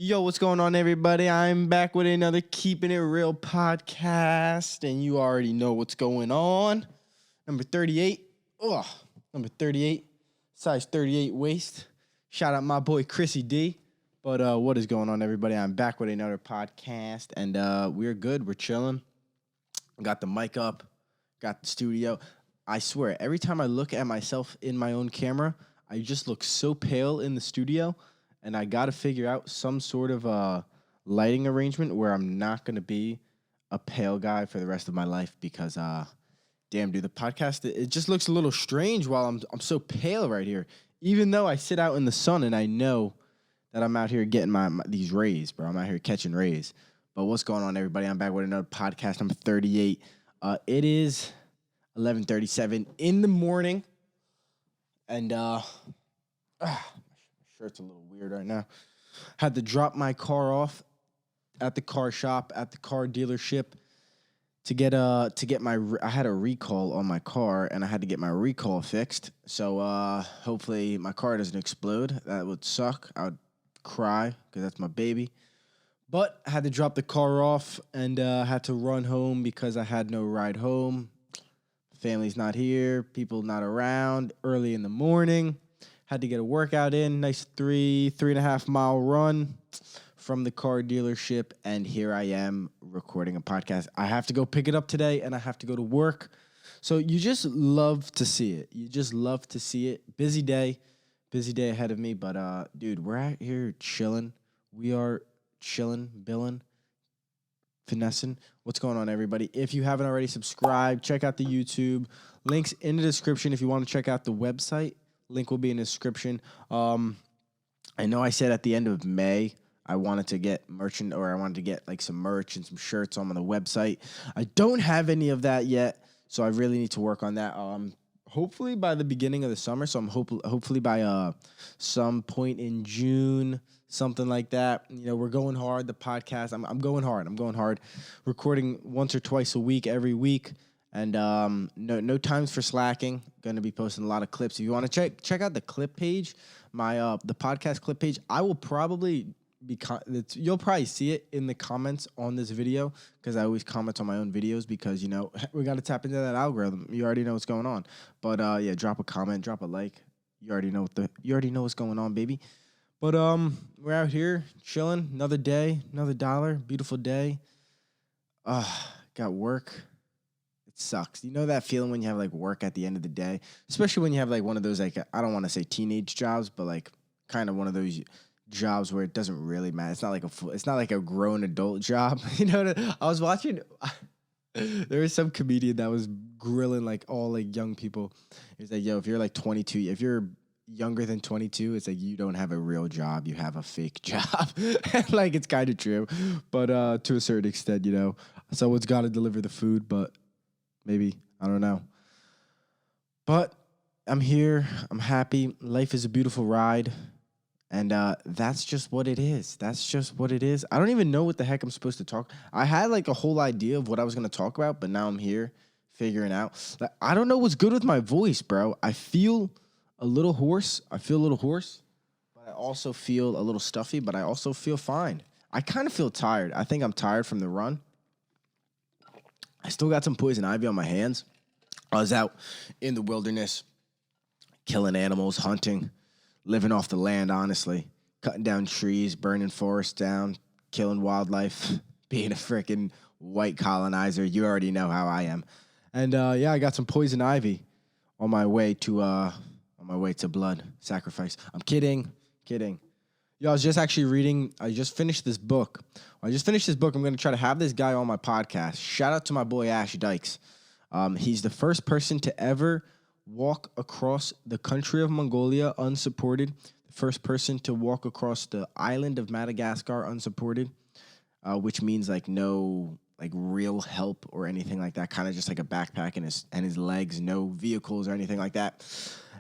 Yo, what's going on, everybody? I'm back with another Keepin' It Real podcast, and you already know what's going on. Number 38. Ugh, number 38. Size 38 waist. Shout out my boy Chrissy D. But what is going on, everybody? I'm back with another podcast, and we're good. We're chilling. Got the mic up. Got the studio. I swear, every time I look at myself in my own camera, I just look so pale in the studio. And I got to figure out some sort of lighting arrangement where I'm not going to be a pale guy for the rest of my life because, damn, dude, the podcast, it just looks a little strange while I'm so pale right here. Even though I sit out in the sun and I know that I'm out here getting these rays, bro. I'm out here catching rays. But what's going on, everybody? I'm back with another podcast, number 38. It is 11:37 in the morning. And, shirt's a little weird right now. Had to drop my car off at the car shop, at the car dealership to get my I had a recall on my car and I had to get my recall fixed. So hopefully my car doesn't explode. That would suck. I would cry because that's my baby. But I had to drop the car off and had to run home because I had no ride home. Family's not here, people not around, early in the morning. Had to get a workout in, nice 3.5 mile run from the car dealership, and here I am recording a podcast. I have to go pick it up today, and I have to go to work. So you just love to see it. You just love to see it. Busy day ahead of me, but dude, we're out here chilling. We are chilling, billing, finessing. What's going on, everybody? If you haven't already subscribed, check out the YouTube. Links in the description if you want to check out the website. Link will be in the description. I know I said at the end of May I wanted to get I wanted to get like some merch and some shirts on the website. I don't have any of that yet, so I really need to work on that. Hopefully by the beginning of the summer. So I'm hopefully by some point in June, something like that. You know, we're going hard. The podcast. I'm going hard. I'm going hard. Recording once or twice a week, every week. And no times for slacking. Going to be posting a lot of clips. If you want to check out the clip page, the podcast clip page, I will probably you'll probably see it in the comments on this video because I always comment on my own videos because, you know, we got to tap into that algorithm. You already know what's going on. But yeah, drop a comment, drop a like. You already know what's going on, baby. But we're out here chilling. Another day, another dollar. Beautiful day. Got work. Sucks. You know that feeling when you have like work at the end of the day, especially when you have like one of those, like, I don't want to say teenage jobs, but like kind of one of those jobs where it doesn't really matter. It's not like a grown adult job. You know, I was watching, there was some comedian that was grilling like all like young people. He's like, yo, if you're like 22, if you're younger than 22, it's like you don't have a real job, you have a fake job. Like, it's kind of true, but to a certain extent, you know, someone's got to deliver the food, but maybe, I don't know. But I'm here. I'm happy. Life is a beautiful ride. And that's just what it is. That's just what it is. I don't even know what the heck I'm supposed to talk. I had like a whole idea of what I was going to talk about, but now I'm here figuring out. Like, I don't know what's good with my voice, bro. I feel a little hoarse. But I also feel a little stuffy, but I also feel fine. I kind of feel tired. I think I'm tired from the run. I still got some poison ivy on my hands. I was out in the wilderness, killing animals, hunting, living off the land, honestly. Cutting down trees, burning forests down, killing wildlife, being a freaking white colonizer. You already know how I am. And yeah, I got some poison ivy on my way to blood sacrifice. I'm kidding. Yo, I just finished this book. I'm going to try to have this guy on my podcast. Shout out to my boy, Dykes. He's the first person to ever walk across the country of Mongolia unsupported. The first person to walk across the island of Madagascar unsupported, which means like no like real help or anything like that. Kind of just like a backpack and his legs, no vehicles or anything like that.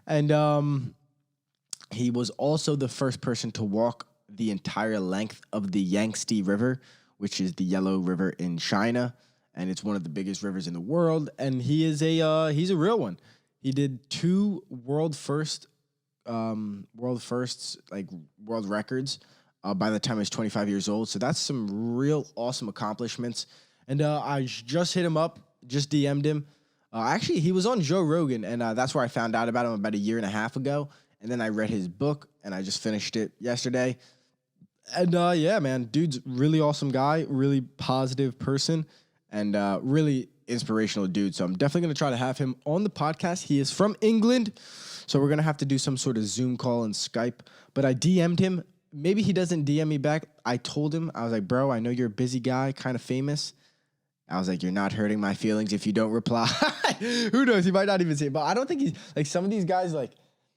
And he was also the first person to walk the entire length of the Yangtze River, which is the Yellow River in China, and it's one of the biggest rivers in the world. And he's a real one. He did 2 world firsts, like world records by the time he was 25 years old. So that's some real awesome accomplishments. And I just hit him up, just DM'd him. Actually, he was on Joe Rogan, and that's where I found out about him about a year and a half ago. And then I read his book, and I just finished it yesterday. And yeah, man, dude's really awesome guy, really positive person, and really inspirational dude. So I'm definitely going to try to have him on the podcast. He is from England, so we're going to have to do some sort of Zoom call and Skype. But I DM'd him. Maybe he doesn't DM me back. I told him, I was like, bro, I know you're a busy guy, kind of famous. I was like, you're not hurting my feelings if you don't reply. Who knows? He might not even say it. But I don't think he's, like, some of these guys, like,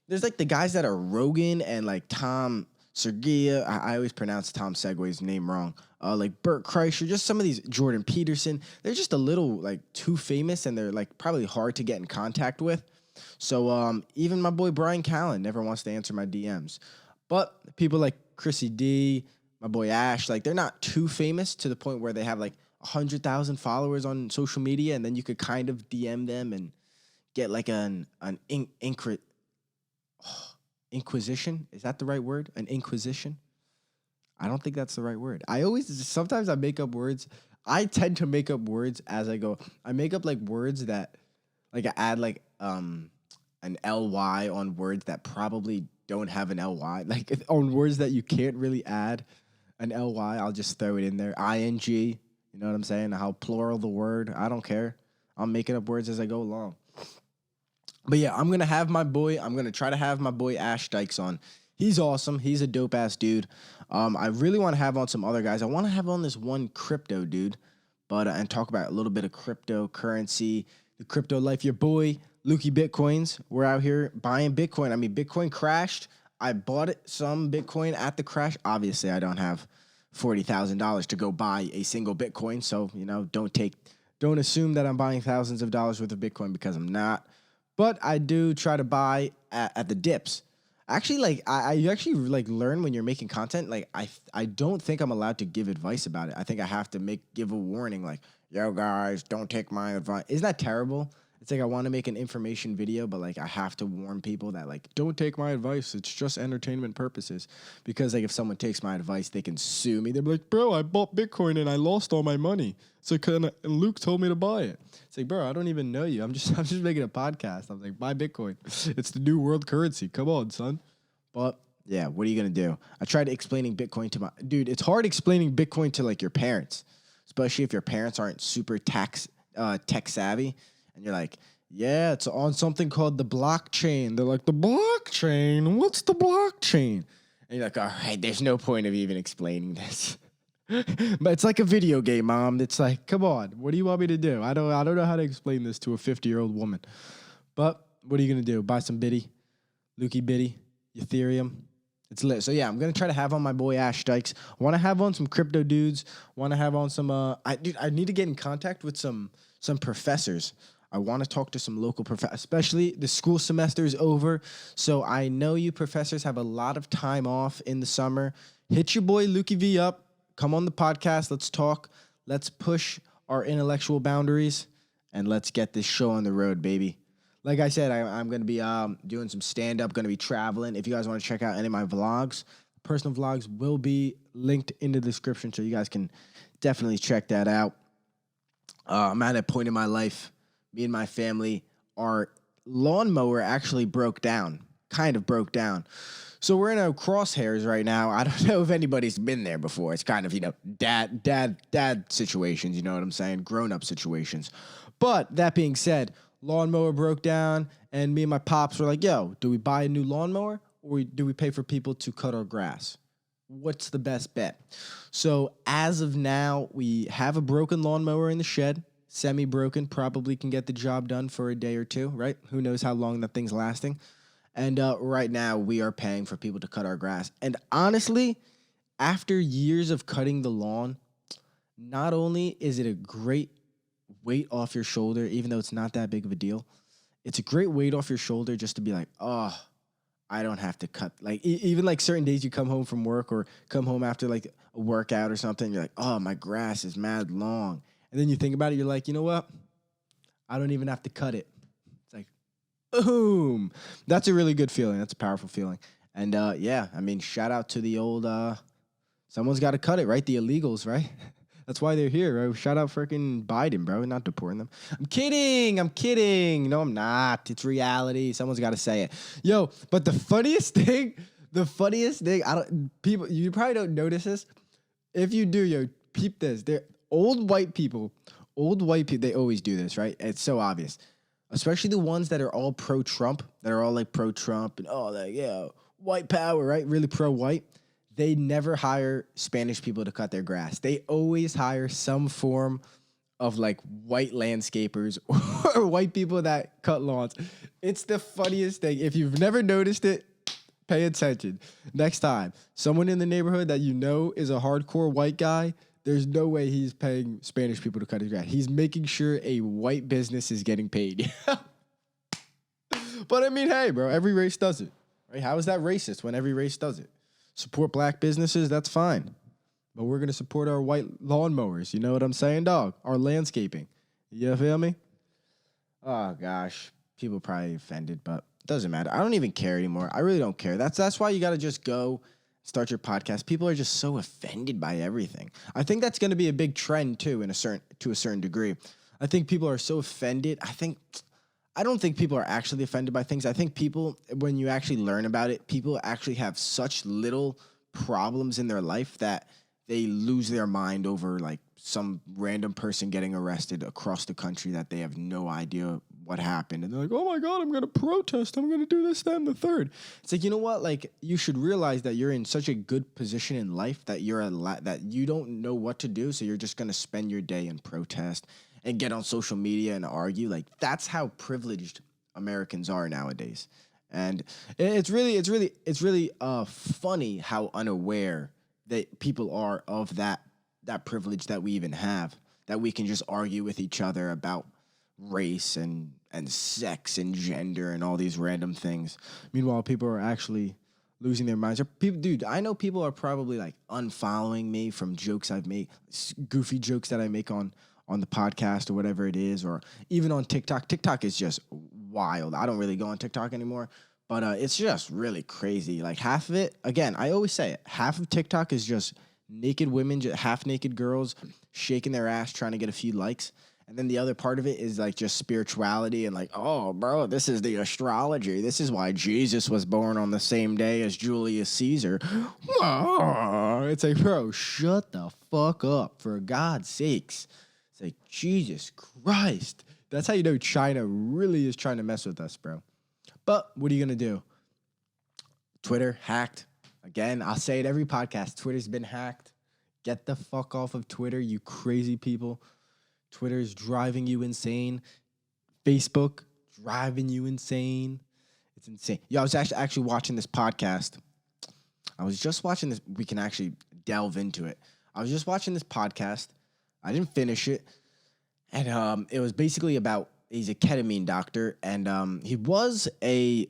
there's, like, the guys that are Rogan and, like, Tom Sergia. I always pronounce Tom Segway's name wrong. Like, Bert Kreischer, just some of these, Jordan Peterson. They're just a little, like, too famous, and they're, like, probably hard to get in contact with. So even my boy Brian Callen never wants to answer my DMs. But people like Chrissy D, my boy Ash, like, they're not too famous to the point where they have, like, 100,000 followers on social media, and then you could kind of DM them and get like an inquisition. Is that the right word? An inquisition? I don't think that's the right word. Sometimes I make up words. I tend to make up words as I go. I make up like words that, like, I add like an ly on words that probably don't have an ly. Like on words that you can't really add an ly, I'll just throw it in there. ing. You know what I'm saying? How plural the word. I don't care. I'm making up words as I go along. But yeah, I'm going to try to have my boy Ash Dykes on. He's awesome. He's a dope-ass dude. I really want to have on some other guys. I want to have on this one crypto dude, but and talk about a little bit of cryptocurrency, the crypto life. Your boy, Lukey Bitcoins. We're out here buying Bitcoin. I mean, Bitcoin crashed. I bought some Bitcoin at the crash. Obviously, I don't have $40,000 to go buy a single Bitcoin. So, you know, don't assume that I'm buying thousands of dollars worth of Bitcoin, because I'm not. But I do try to buy at the dips. Actually, like, I actually like learn when you're making content. Like, I don't think I'm allowed to give advice about it. I think I have to give a warning, like, yo guys, don't take my advice. Isn't that terrible? It's like I want to make an information video, but like I have to warn people that, like, don't take my advice. It's just entertainment purposes. Because like if someone takes my advice, they can sue me. They'll be like, bro, I bought Bitcoin and I lost all my money. So and Luke told me to buy it. It's like, bro, I don't even know you. I'm just making a podcast. I'm like, buy Bitcoin. It's the new world currency. Come on, son. But yeah, what are you gonna do? I tried explaining Bitcoin to dude. It's hard explaining Bitcoin to like your parents, especially if your parents aren't super tech savvy. And you're like, yeah, it's on something called the blockchain. They're like, the blockchain? What's the blockchain? And you're like, all right, there's no point of even explaining this. But it's like a video game, Mom. It's like, come on, what do you want me to do? I don't know how to explain this to a 50-year-old woman. But what are you going to do? Buy some Biddy, Lukey Biddy, Ethereum. It's lit. So yeah, I'm going to try to have on my boy Ash Dykes. I want to have on some crypto dudes. Want to have on some, I need to get in contact with some professors. I want to talk to some local professors, especially the school semester is over. So I know you professors have a lot of time off in the summer. Hit your boy Lukey V up. Come on the podcast. Let's talk. Let's push our intellectual boundaries, and let's get this show on the road, baby. Like I said, I'm going to be doing some stand-up, going to be traveling. If you guys want to check out any of my vlogs, personal vlogs will be linked in the description, so you guys can definitely check that out. I'm at a point in my life. Me and my family, our lawnmower actually kind of broke down. So we're in a crosshairs right now. I don't know if anybody's been there before. It's kind of, you know, dad situations, you know what I'm saying? Grown-up situations. But that being said, lawnmower broke down, and me and my pops were like, yo, do we buy a new lawnmower, or do we pay for people to cut our grass? What's the best bet? So as of now, we have a broken lawnmower in the shed. Semi-broken, probably can get the job done for a day or two, right? Who knows how long that thing's lasting. And right now, we are paying for people to cut our grass. And honestly, after years of cutting the lawn, not only is it a great weight off your shoulder, even though it's not that big of a deal, it's a great weight off your shoulder just to be like, oh, I don't have to cut. Like, even like certain days you come home from work or come home after like a workout or something, you're like, oh, my grass is mad long. And then you think about it, you're like, you know what? I don't even have to cut it. It's like, boom. That's a really good feeling. That's a powerful feeling. And yeah, I mean, shout out to the old Someone's got to cut it, right? The illegals, right? That's why they're here, right? Shout out freaking Biden, bro. We're not deporting them. I'm kidding. No, I'm not. It's reality. Someone's got to say it. Yo, but the funniest thing, you probably don't notice this. If you do, yo, peep this. They're old white people, they always do this, right? It's so obvious. Especially the ones that are all pro-Trump, that are all like pro-Trump and white power, right? Really pro-white. They never hire Spanish people to cut their grass. They always hire some form of like white landscapers or white people that cut lawns. It's the funniest thing. If you've never noticed it, pay attention. Next time, someone in the neighborhood that you know is a hardcore white guy, there's no way he's paying Spanish people to cut his grass. He's making sure a white business is getting paid. But I mean, hey, bro, every race does it. Right? How is that racist when every race does it? Support black businesses, that's fine. But we're going to support our white lawnmowers. You know what I'm saying, dog? Our landscaping. You feel me? Oh, gosh. People probably offended, but it doesn't matter. I don't even care anymore. I really don't care. That's why you got to just go start your podcast. People are just so offended by everything. I think that's going to be a big trend, too, to a certain degree. I think people are so offended. I don't think people are actually offended by things. I think people, when you actually learn about it, people actually have such little problems in their life that they lose their mind over like some random person getting arrested across the country that they have no idea what happened. And they're like, oh my God, I'm going to protest. I'm going to do this, that, and the third. It's like, you know what? Like, you should realize that you're in such a good position in life that that you don't know what to do. So you're just going to spend your day in protest and get on social media and argue. Like, that's how privileged Americans are nowadays. And it's really funny how unaware that people are of that privilege that we even have, that we can just argue with each other about race and sex and gender and all these random things. Meanwhile, people are actually losing their minds. Dude, I know people are probably like unfollowing me from jokes I've made, goofy jokes that I make on the podcast or whatever it is, or even on TikTok. TikTok is just wild. I don't really go on TikTok anymore, but it's just really crazy. Like half of it, again, I always say it, half of TikTok is just naked women, half naked girls shaking their ass trying to get a few likes. And then the other part of it is like just spirituality and like, oh, bro, this is the astrology. This is why Jesus was born on the same day as Julius Caesar. It's like, bro, shut the fuck up, for God's sakes. It's like, Jesus Christ. That's how you know China really is trying to mess with us, bro. But what are you going to do? Twitter hacked. Again, I'll say it every podcast. Twitter's been hacked. Get the fuck off of Twitter, you crazy people. Twitter is driving you insane. Facebook, driving you insane. It's insane. Yo, I was actually watching this podcast. I was just watching this. We can actually delve into it. I was just watching this podcast. I didn't finish it. And it was basically about, he's a ketamine doctor. And he was a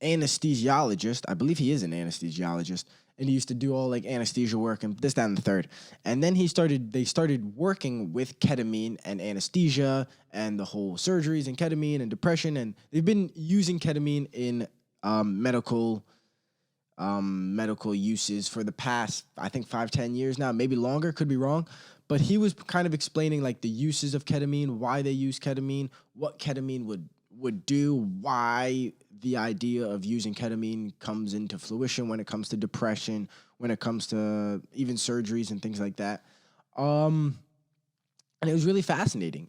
anesthesiologist. I believe he is an anesthesiologist. And he used to do all like anesthesia work and this, that, and the third. And then they started working with ketamine and anesthesia and the whole surgeries and ketamine and depression. And they've been using ketamine in medical uses for the past, I think 5-10 years now, maybe longer, could be wrong. But he was kind of explaining like the uses of ketamine, why they use ketamine, what ketamine would do, why the idea of using ketamine comes into fruition when it comes to depression, when it comes to even surgeries and things like that. And it was really fascinating.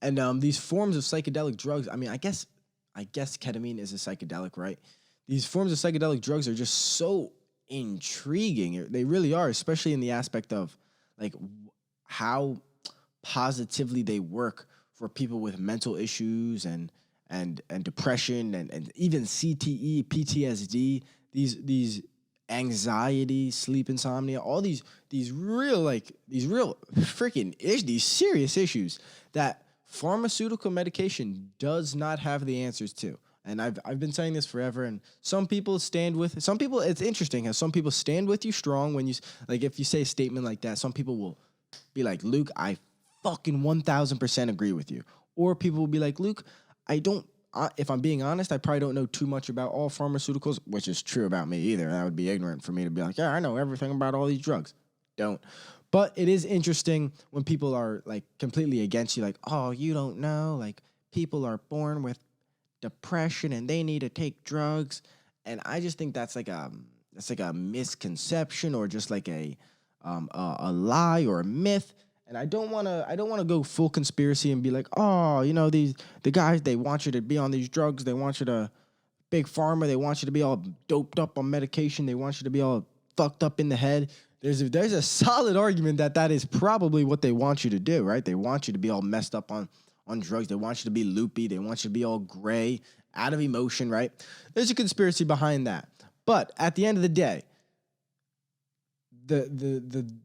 And these forms of psychedelic drugs, I mean, I guess ketamine is a psychedelic, right? These forms of psychedelic drugs are just so intriguing. They really are, especially in the aspect of like how positively they work for people with mental issues and depression and even CTE, PTSD, these anxiety, sleep insomnia, all these real freaking these serious issues that pharmaceutical medication does not have the answers to. And I've been saying this forever, and some people, it's interesting how some people stand with you strong when you, like, if you say a statement like that, some people will be like, Luke, I fucking 1000% agree with you. Or people will be like, Luke, I don't if I'm being honest, I probably don't know too much about all pharmaceuticals, which is true about me either. That would be ignorant for me to be like, yeah, I know everything about all these drugs. Don't. But it is interesting when people are like completely against you, like, oh, you don't know, like people are born with depression and they need to take drugs. And I just think that's like a misconception or just like a lie or a myth. And I don't want to go full conspiracy and be like, oh, the guys, they want you to be on these drugs, they want you to big pharma, they want you to be all doped up on medication, they want you to be all fucked up in the head. There's a solid argument that is probably what they want you to do, right? They want you to be all messed up on drugs. They want you to be loopy. They want you to be all gray, out of emotion, right? There's a conspiracy behind that. But at the end of the day,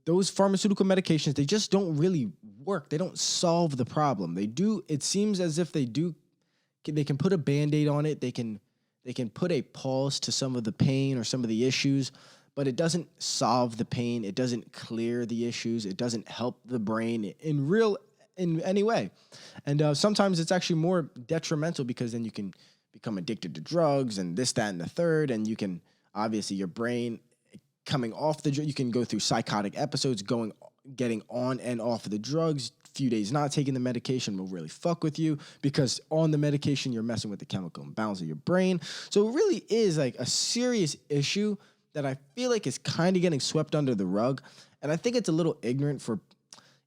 those pharmaceutical medications, they just don't really work. They don't solve the problem. They do. It seems as if they do. They can put a Band-Aid on it. They can put a pause to some of the pain or some of the issues, but it doesn't solve the pain. It doesn't clear the issues. It doesn't help the brain in any way. And sometimes it's actually more detrimental because then you can become addicted to drugs and this, that, and the third. And you can, obviously, your brain coming off you can go through psychotic episodes, getting on and off of the drugs. Few days not taking the medication will really fuck with you because on the medication, you're messing with the chemical imbalance of your brain. So it really is like a serious issue that I feel like is kind of getting swept under the rug. And I think it's a little ignorant for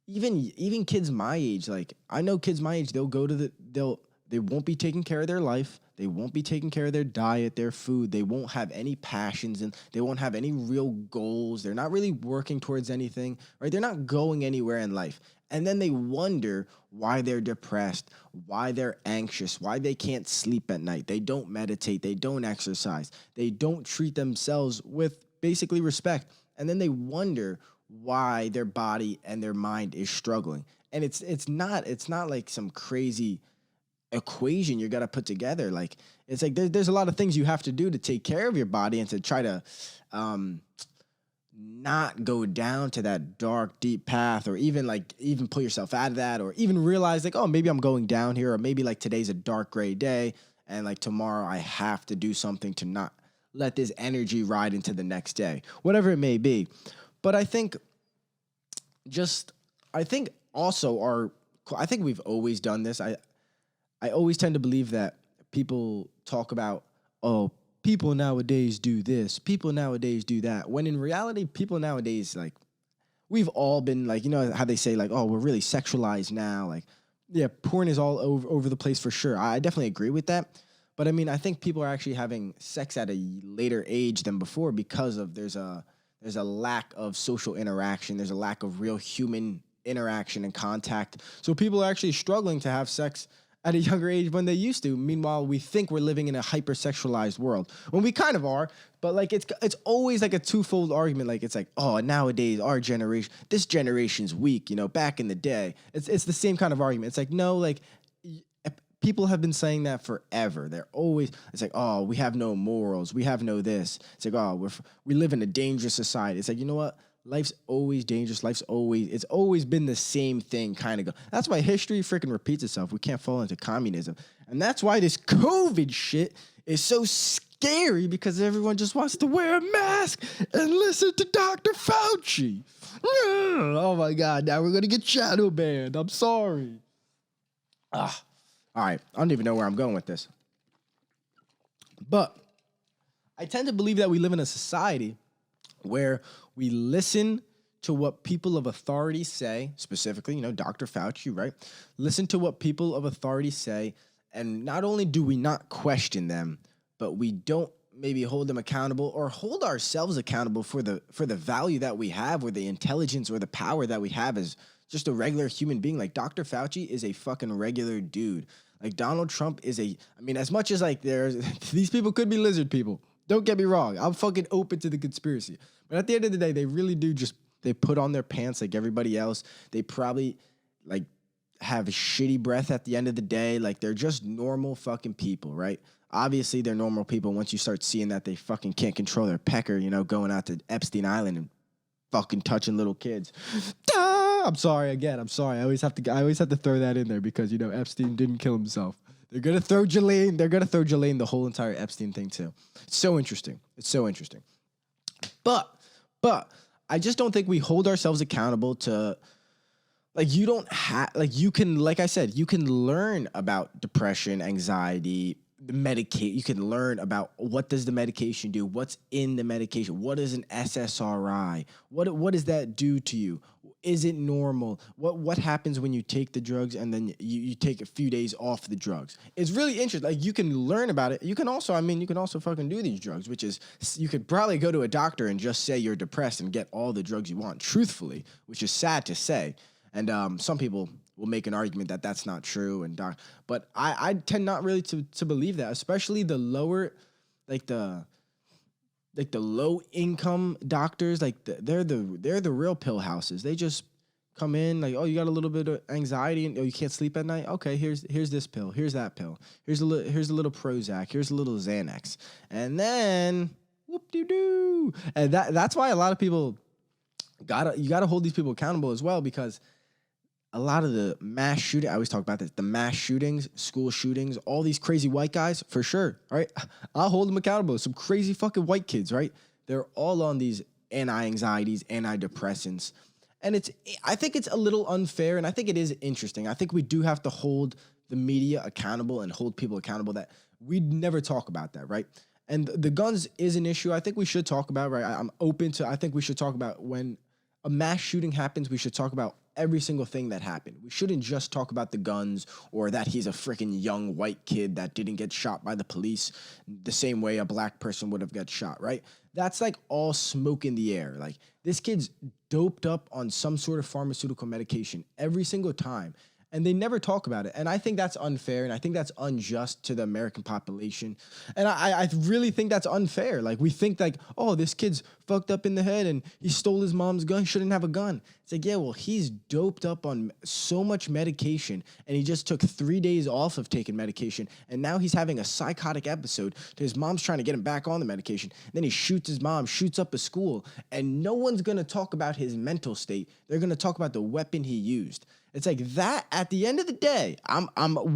even kids my age. Like, I know kids my age, they won't be taking care of their life. They won't be taking care of their diet, their food. They won't have any passions and they won't have any real goals. They're not really working towards anything, right? They're not going anywhere in life. And then they wonder why they're depressed, why they're anxious, why they can't sleep at night. They don't meditate. They don't exercise. They don't treat themselves with basically respect. And then they wonder why their body and their mind is struggling. And it's not like some crazy equation you got to put together. Like, it's like there's a lot of things you have to do to take care of your body and to try to not go down to that dark, deep path, or even pull yourself out of that, or even realize like, oh, maybe I'm going down here, or maybe like today's a dark, gray day, and like tomorrow I have to do something to not let this energy ride into the next day, whatever it may be. But I think we've always done this. I always tend to believe that people talk about, oh, people nowadays do this, people nowadays do that. When in reality, people nowadays, like, we've all been like, how they say like, oh, we're really sexualized now. Like, yeah, porn is all over the place for sure. I definitely agree with that. But I mean, I think people are actually having sex at a later age than before because of there's a lack of social interaction. There's a lack of real human interaction and contact. So people are actually struggling to have sex at a younger age when they used to. Meanwhile, we think we're living in a hyper-sexualized world. When we kind of are, but like it's always like a twofold argument. Like, it's like, oh, nowadays our generation, this generation's weak, back in the day. It's the same kind of argument. It's like, no, like people have been saying that forever. It's like, oh, we have no morals. We have no this. It's like, oh, we live in a dangerous society. It's like, you know what? Life's always dangerous. It's always been the same thing, kind of. That's why history freaking repeats itself. We can't fall into communism. And that's why this COVID shit is so scary, because everyone just wants to wear a mask and listen to Dr. Fauci. Oh my God, now we're going to get shadow banned. I'm sorry. All right, I don't even know where I'm going with this. But I tend to believe that we live in a society where we listen to what people of authority say, specifically, Dr. Fauci, right? Listen to what people of authority say, and not only do we not question them, but we don't maybe hold them accountable or hold ourselves accountable for the value that we have, or the intelligence or the power that we have as just a regular human being. Like, Dr. Fauci is a fucking regular dude. Like, Donald Trump is as much as like these people could be lizard people. Don't get me wrong. I'm fucking open to the conspiracy. But at the end of the day, they really do they put on their pants like everybody else. They probably like have a shitty breath at the end of the day. Like, they're just normal fucking people, right? Obviously, they're normal people once you start seeing that they fucking can't control their pecker, going out to Epstein Island and fucking touching little kids. I'm sorry. I always have to throw that in there because, Epstein didn't kill himself. They're gonna throw Jelaine. They're gonna throw Jelaine the whole entire Epstein thing too. It's so interesting. It's so interesting. But I just don't think we hold ourselves accountable to, like, you don't have, like, you can, like I said, you can learn about depression, anxiety, the medicate. You can learn about what does the medication do, what's in the medication, what is an SSRI, what does that do to you? Is it normal? What happens when you take the drugs and then you take a few days off the drugs? It's really interesting. Like, you can learn about it. You can also, you can also fucking do these drugs, which is, you could probably go to a doctor and just say you're depressed and get all the drugs you want, truthfully, which is sad to say. And some people will make an argument that that's not true, but I tend not really to believe that, especially the lower, like the low income doctors, like they're the real pill houses. They just come in like, oh, you got a little bit of anxiety and you can't sleep at night. Okay, here's this pill, here's that pill, here's a little Prozac, here's a little Xanax, and then whoop-de-doo. And that's why a lot of people you gotta hold these people accountable as well, because a lot of the mass shooting, I always talk about this, the mass shootings, school shootings, all these crazy white guys, for sure, right? I'll hold them accountable. Some crazy fucking white kids, right? They're all on these anti-anxieties, antidepressants. And I think it's a little unfair, and I think it is interesting. I think we do have to hold the media accountable and hold people accountable that we never talk about that, right? And the guns is an issue I think we should talk about, right? I'm open to, I think we should talk about when a mass shooting happens, we should talk about every single thing that happened. We shouldn't just talk about the guns or that he's a freaking young white kid that didn't get shot by the police the same way a black person would have got shot, right? That's like all smoke in the air. Like, this kid's doped up on some sort of pharmaceutical medication every single time, and they never talk about it. And I think that's unfair, and I think that's unjust to the American population. And I really think that's unfair. Like, we think like, oh, this kid's fucked up in the head and he stole his mom's gun, shouldn't have a gun. It's like, yeah, well, he's doped up on so much medication, and he just took 3 days off of taking medication, and now he's having a psychotic episode. His mom's trying to get him back on the medication. Then he shoots his mom, shoots up a school, and no one's gonna talk about his mental state. They're gonna talk about the weapon he used. It's like that. At the end of the day, I'm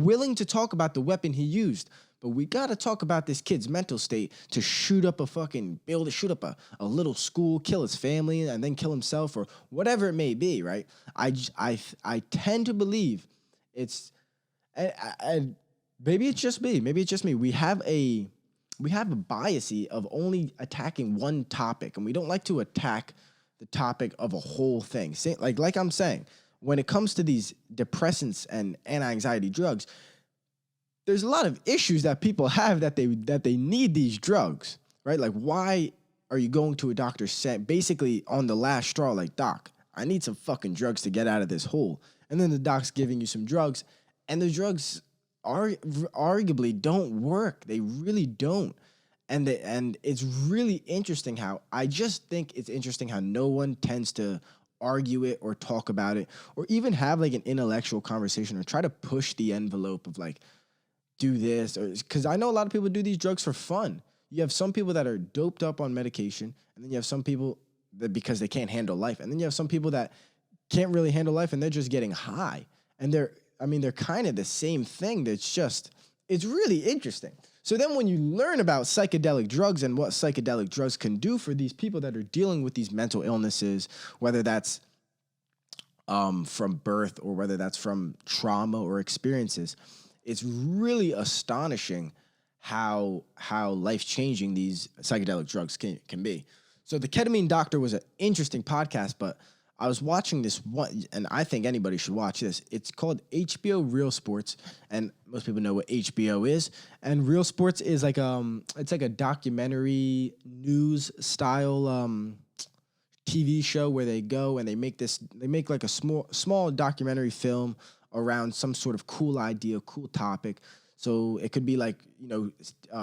willing to talk about the weapon he used, but we gotta talk about this kid's mental state to shoot up a fucking building, shoot up a little school, kill his family, and then kill himself or whatever it may be, right? I tend to believe it's, and maybe it's just me. Maybe it's just me. We have a bias of only attacking one topic, and we don't like to attack the topic of a whole thing. Like I'm saying, when it comes to these depressants and anti-anxiety drugs, there's a lot of issues that people have that they need these drugs, right? Like, why are you going to a doctor basically on the last straw, like, doc, I need some fucking drugs to get out of this hole. And then the doc's giving you some drugs, and the drugs arguably don't work. They really don't. And it's really interesting I just think it's interesting how no one tends to argue it or talk about it or even have like an intellectual conversation or try to push the envelope of like, do this, or because I know a lot of people do these drugs for fun. You have some people that are doped up on medication, and then you have some people that because they can't handle life, and then you have some people that can't really handle life and they're just getting high. And they're kind of the same thing. It's really interesting. So then when you learn about psychedelic drugs and what psychedelic drugs can do for these people that are dealing with these mental illnesses, whether that's from birth or whether that's from trauma or experiences, it's really astonishing how life-changing these psychedelic drugs can be. So the Ketamine Doctor was an interesting podcast, but I was watching this one, and I think anybody should watch this. It's called HBO Real Sports, and most people know what HBO is. And Real Sports is like it's like a documentary news style TV show where they go and they make like a small documentary film around some sort of cool idea, cool topic. So it could be like,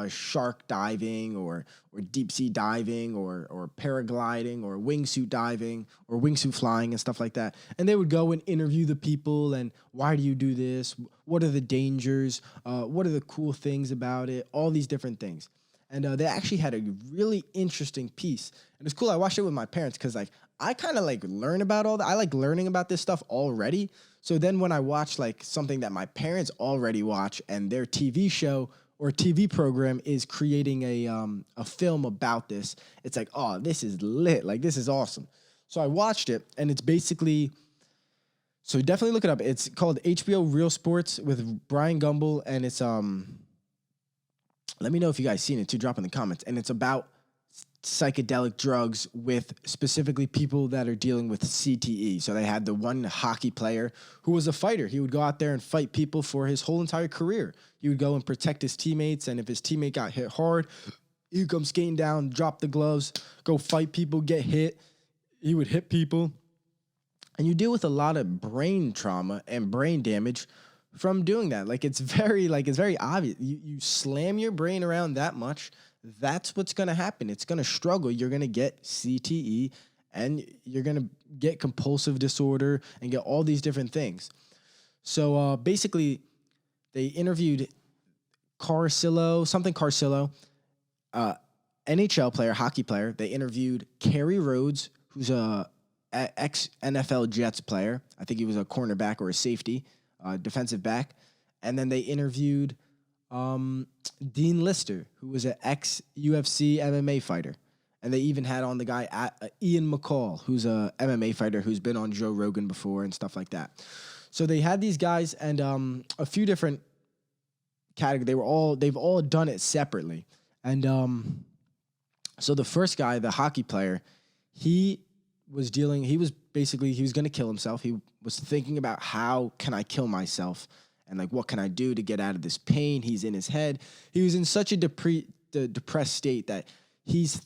shark diving or deep sea diving or paragliding or wingsuit diving or wingsuit flying and stuff like that. And they would go and interview the people and why do you do this? What are the dangers? What are the cool things about it? All these different things. And they actually had a really interesting piece. And it's cool. I watched it with my parents because like I kind of like learn about all that. I like learning about this stuff already. So then when I watch like something that my parents already watch and their TV show or TV program is creating a film about this, it's like, oh, this is lit. Like, this is awesome. So I watched it, and it's basically, so definitely look it up. It's called HBO Real Sports with Brian Gumbel, and it's, let me know if you guys seen it too, drop in the comments. And it's about psychedelic drugs with specifically people that are dealing with CTE. So they had the one hockey player who was a fighter. He would go out there and fight people for his whole entire career. He would go and protect his teammates, and if his teammate got hit hard, he would come skating down, drop the gloves, go fight people, get hit. He would hit people. And you deal with a lot of brain trauma and brain damage from doing that. Like, it's very obvious. You slam your brain around that much, that's what's going to happen. It's going to struggle. You're going to get CTE, and you're going to get compulsive disorder and get all these different things. So basically, they interviewed Carcillo, NHL player, hockey player. They interviewed Kerry Rhodes, who's a ex-NFL Jets player. I think he was a cornerback or a safety, defensive back. And then they interviewed Dean Lister, who was an ex-UFC MMA fighter. And they even had on the guy Ian McCall, who's a MMA fighter who's been on Joe Rogan before and stuff like that. So they had these guys and a few different categories. They've all done it separately. And so the first guy, the hockey player, he was going to kill himself. He was thinking about, how can I kill myself? And like, what can I do to get out of this pain? He's in his head. He was in such a depressed state that he's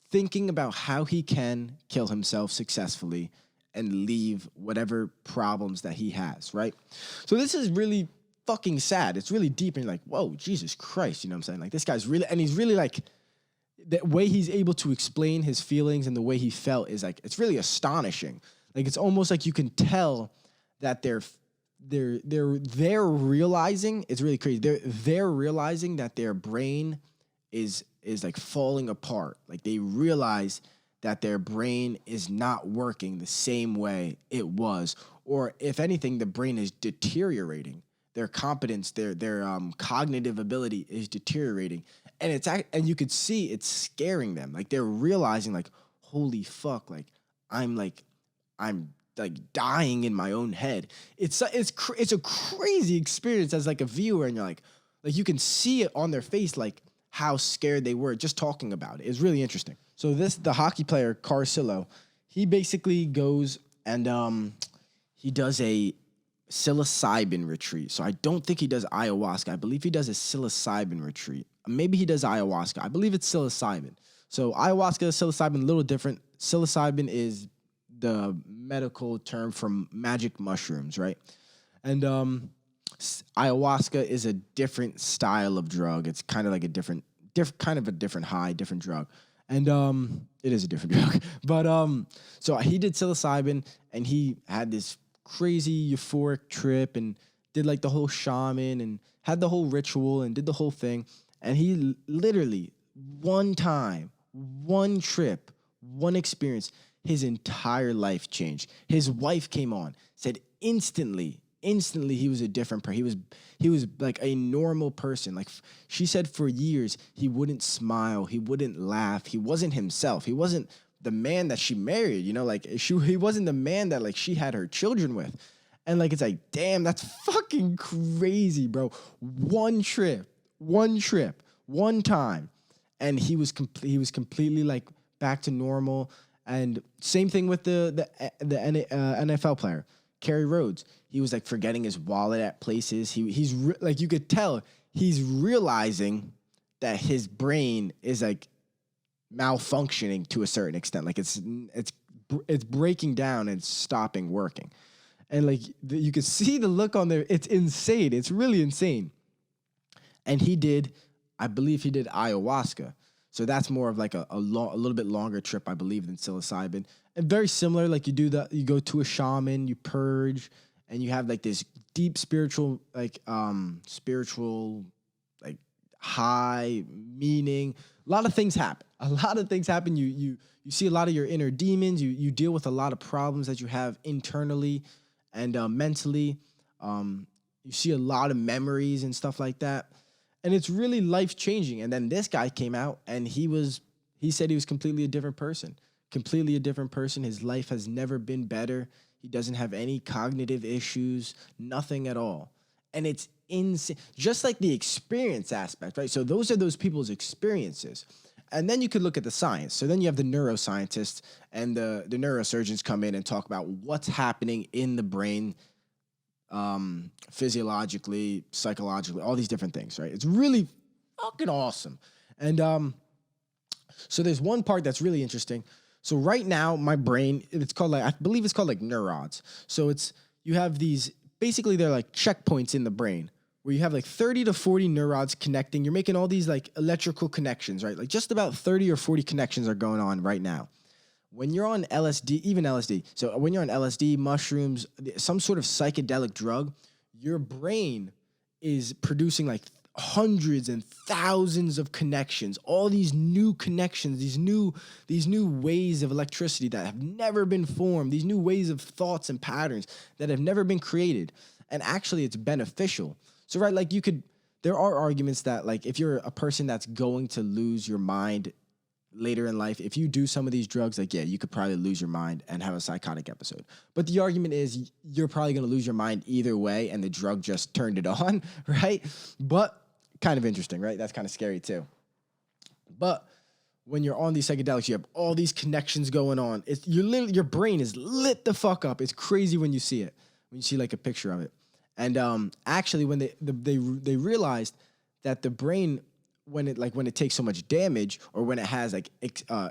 thinking about how he can kill himself successfully and leave whatever problems that he has, right? So this is really fucking sad. It's really deep, and you're like, whoa, Jesus Christ, you know what I'm saying? Like, this guy's really, and he's really like, the way he's able to explain his feelings and the way he felt is like, it's really astonishing. Like, it's almost like you can tell that they're realizing, it's really crazy. They're realizing that their brain is like falling apart. Like, they realize that their brain is not working the same way it was, or if anything, the brain is deteriorating. Their competence, their cognitive ability is deteriorating, and you could see it's scaring them. Like, they're realizing, like, holy fuck, like I'm dying in my own head. It's a crazy experience as like a viewer, and you're like you can see it on their face, like how scared they were just talking about it. It's really interesting. So the hockey player Carcillo, he basically goes and he does a psilocybin retreat. So I don't think he does ayahuasca. I believe he does a psilocybin retreat. Maybe he does ayahuasca. I believe it's psilocybin. So ayahuasca, psilocybin, a little different. Psilocybin is the medical term for magic mushrooms, right? And ayahuasca is a different style of drug. It's kind of like a different high, different drug. And it is a different drug. But so he did psilocybin, and he had this crazy euphoric trip and did like the whole shaman and had the whole ritual and did the whole thing. And he literally, one time, one trip, one experience, his entire life changed. His wife came on, said instantly he was a different person. He was like a normal person. Like, she said for years, he wouldn't smile, he wouldn't laugh, he wasn't himself. He wasn't the man that she married, you know, like he wasn't the man that like she had her children with. And like, it's like, damn, that's fucking crazy, bro. One trip, one time, and he was completely like back to normal. And same thing with the NFL player, Kerry Rhodes. He was like forgetting his wallet at places. He's like, you could tell he's realizing that his brain is like malfunctioning to a certain extent. Like, it's breaking down and stopping working. And like, you can see the look on there. It's insane. It's really insane. And I believe he did ayahuasca. So that's more of like a little bit longer trip, I believe, than psilocybin. And very similar, like you go to a shaman, you purge, and you have like this deep spiritual, like, high, meaning. A lot of things happen. A lot of things happen. You see a lot of your inner demons. You deal with a lot of problems that you have internally and mentally. You see a lot of memories and stuff like that. And it's really life changing. And then this guy came out and he said he was completely a different person. Completely a different person. His life has never been better. He doesn't have any cognitive issues, nothing at all. And it's insane. Just like the experience aspect, right? So those are those people's experiences. And then you could look at the science. So then you have the neuroscientists and the neurosurgeons come in and talk about what's happening in the brain, physiologically, psychologically, all these different things, right? It's really fucking awesome. And so there's one part that's really interesting. So right now, my brain, it's called I believe it's called like neurons. So you have these, basically they're like checkpoints in the brain where you have like 30 to 40 neurons connecting. You're making all these like electrical connections, right? Like just about 30 or 40 connections are going on right now. When you're on LSD, even LSD, so when you're on LSD, mushrooms, some sort of psychedelic drug, your brain is producing like hundreds and thousands of connections, all these new connections, these new ways of electricity that have never been formed, these new ways of thoughts and patterns that have never been created. And actually it's beneficial. So, right, like there are arguments that like if you're a person that's going to lose your mind later in life, if you do some of these drugs, like, yeah, you could probably lose your mind and have a psychotic episode. But the argument is you're probably going to lose your mind either way, and the drug just turned it on, right? But kind of interesting, right? That's kind of scary too. But when you're on these psychedelics, you have all these connections going on. Your brain is lit the fuck up. It's crazy when you see it, when you see like a picture of it. And actually, when they realized that the brain, when it takes so much damage, or when it has like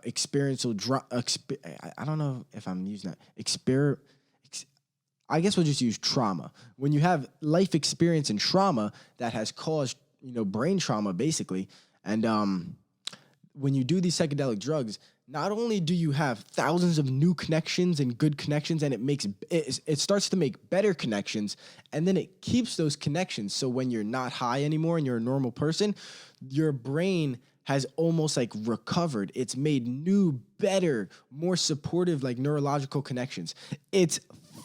experiential I don't know if I'm using that I guess we'll just use trauma. When you have life experience and trauma that has caused brain trauma basically, and when you do these psychedelic drugs, not only do you have thousands of new connections and good connections, and it starts to make better connections, and then it keeps those connections. So when you're not high anymore and you're a normal person, your brain has almost like recovered. It's made new, better, more supportive, like neurological connections. It's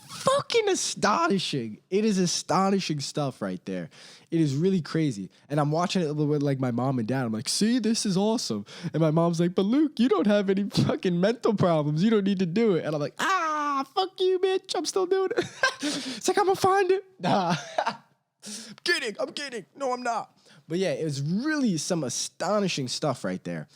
fucking astonishing. It is astonishing stuff right there. It is really crazy. And I'm watching it with like my mom and dad. I'm like, see, this is awesome. And my mom's like, but Luke, you don't have any fucking mental problems. You don't need to do it. And I'm like, fuck you, bitch. I'm still doing it. It's like, I'm gonna find it. Nah. I'm kidding. No, I'm not. But yeah, it was really some astonishing stuff right there.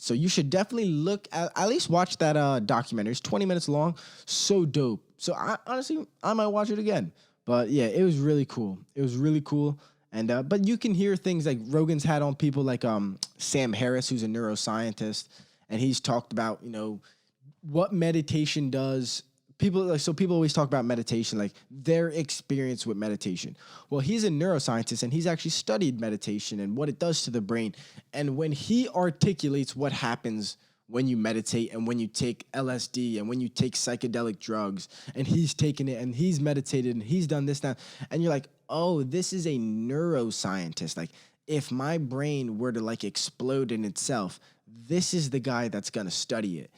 So you should definitely at least watch that documentary. It's 20 minutes long. So dope. So I might watch it again. But yeah, it was really cool. And but you can hear things like Rogan's had on people like Sam Harris, who's a neuroscientist, and he's talked about what meditation does. People always talk about meditation, like their experience with meditation. Well, he's a neuroscientist and he's actually studied meditation and what it does to the brain. And when he articulates what happens when you meditate and when you take LSD and when you take psychedelic drugs, and he's taken it and he's meditated and he's done this, that, and you're like, oh, this is a neuroscientist. Like, if my brain were to like explode in itself, this is the guy that's going to study it.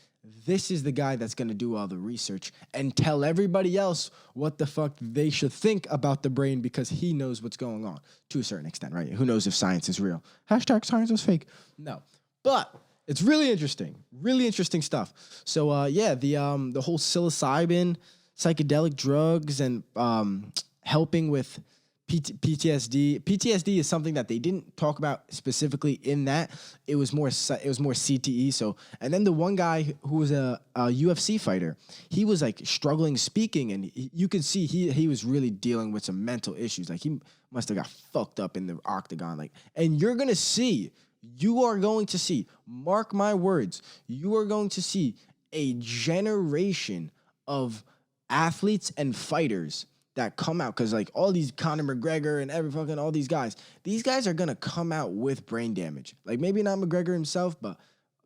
This is the guy that's going to do all the research and tell everybody else what the fuck they should think about the brain, because he knows what's going on to a certain extent, right? Who knows if science is real? # science is fake. No. But it's really interesting stuff. So, yeah, the whole psilocybin, psychedelic drugs, and helping with PTSD. PTSD is something that they didn't talk about specifically in that. It was more CTE. So, and then the one guy who was a UFC fighter, he was like struggling speaking, and you could see he was really dealing with some mental issues. Like, he must have got fucked up in the octagon. Like, and you are going to see, mark my words, you are going to see a generation of athletes and fighters that come out, because like all these Conor McGregor and all these guys are gonna come out with brain damage. Like, maybe not McGregor himself, but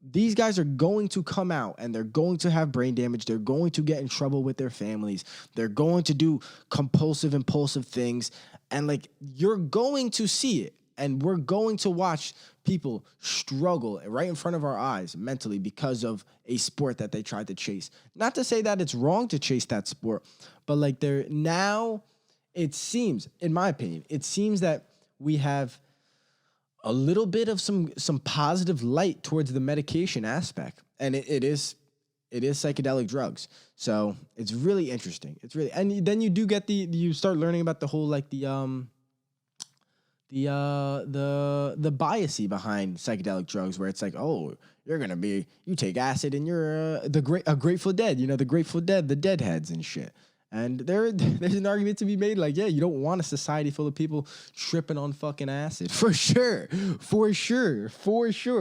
these guys are going to come out and they're going to have brain damage. They're going to get in trouble with their families. They're going to do compulsive, impulsive things, and like, you're going to see it. And we're going to watch people struggle right in front of our eyes mentally because of a sport that they tried to chase. Not to say that it's wrong to chase that sport, but like it seems, in my opinion, it seems that we have a little bit of some positive light towards the medication aspect. And it is psychedelic drugs. So it's really interesting. It's really, and then you do get you start learning about the whole, like the biasy behind psychedelic drugs, where it's like, oh, you take acid and you're a Grateful Dead, the Grateful Dead, the Deadheads and shit. And there's an argument to be made, like, yeah, you don't want a society full of people tripping on fucking acid. For sure.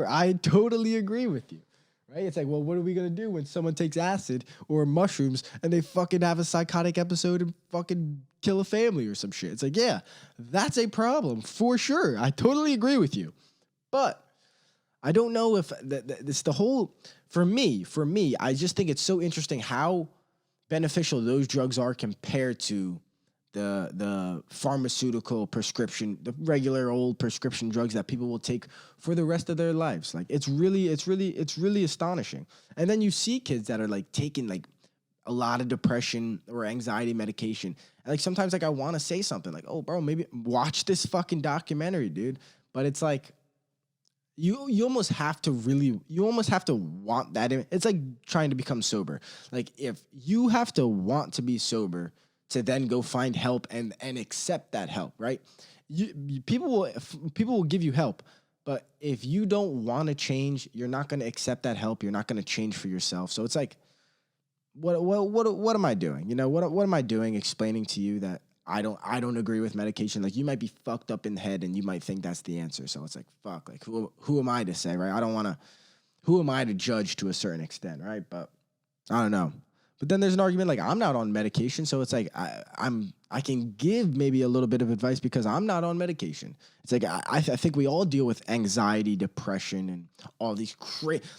I totally agree with you. Right? It's like, well, what are we going to do when someone takes acid or mushrooms and they fucking have a psychotic episode and fucking kill a family or some shit? It's like, yeah, that's a problem for sure. I totally agree with you. But I don't know if it's the whole, for me, I just think it's so interesting how beneficial those drugs are compared to the pharmaceutical prescription, the regular old prescription drugs that people will take for the rest of their lives. Like, it's really astonishing. And then you see kids that are like taking like a lot of depression or anxiety medication. And like sometimes like I want to say something like, oh bro, maybe watch this fucking documentary, dude. But it's like you almost have to want that. It's like trying to become sober. Like, if you have to want to be sober to then go find help and accept that help, right? People will give you help, but if you don't want to change, you're not going to accept that help. You're not going to change for yourself. So it's like, what am I doing? What am I doing explaining to you that I don't agree with medication? Like, you might be fucked up in the head and you might think that's the answer. So it's like, fuck, like who am I to say, right? Who am I to judge to a certain extent, right? But I don't know. But then there's an argument like, I'm not on medication, so it's like I can give maybe a little bit of advice because I'm not on medication. It's like I think we all deal with anxiety, depression, and all these